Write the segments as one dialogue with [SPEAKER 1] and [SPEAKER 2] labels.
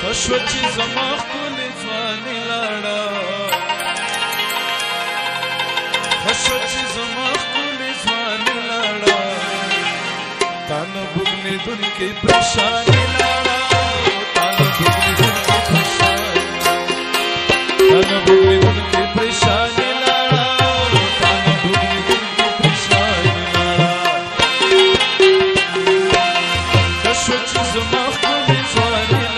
[SPEAKER 1] خشوه چې زما ښکلې ځواني لاړه خشوه چې زما ښکلې ځواني لاړه تا نه بوږنېدونکې پریشاني لاړه تا نه بوږنېدونکې پریشاني تا نه بوږنېدونکې پریشاني لاړه تا نه بوږنېدونکې پریشاني لاړه خشوه چې زما ښکلې ځواني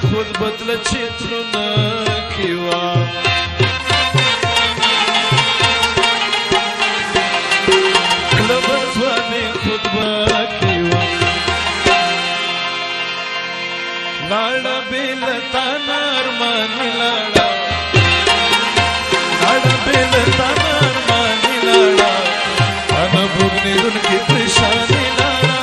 [SPEAKER 1] خود بدل چترونه کیوا لبزوانه خود با کیوا لاړه بیل تانا ارمانی لاړه لاړه بیل تانا ارمانی لاړه انا بوږنېدونکې پریشاني لاړه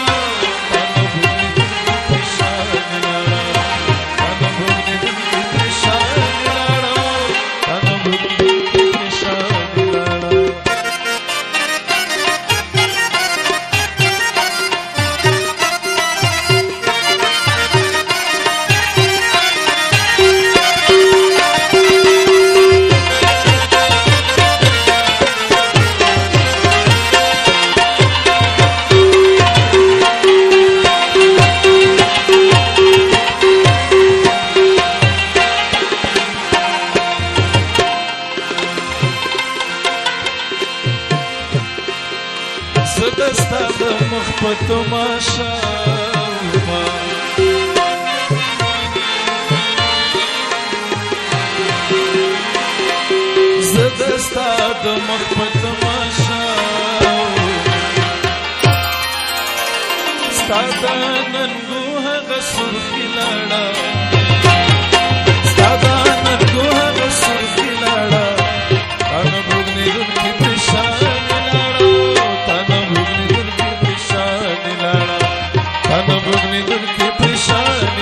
[SPEAKER 1] زدستا د مخ په تماشا زدستا د مخ په تماشا ستا د ننګو هغه سرخي لاړه ستا د ننګو هغه سرخي لاړه انا بوږنېدونکې پریشاني Tan